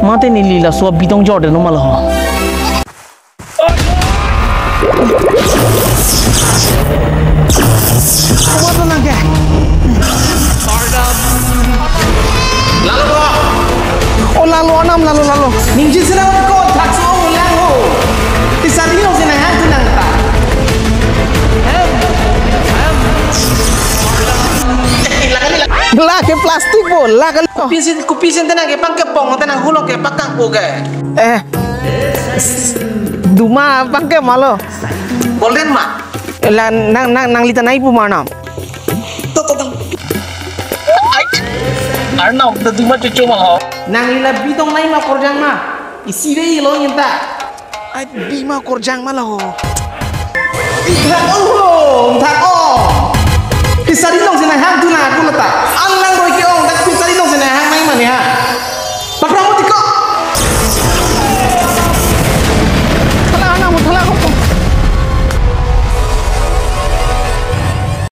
mate ni lila so bitong jordan no malo Kumato lang ke lalu anam lalu ninji sila ko takso ulang ho tisarino sina han tunang ta lah ke plastik bo lah kali kupisin tenang ke pangke pong tenang hulok ke pakang po ke duma pangke malo golden ma lah nang lita nai pu mana to Arnav, the duma cucu mah. Nang ila bitong nai ma korjang ma. Isi deh lo nyenta. Ay bima korjang ma lo.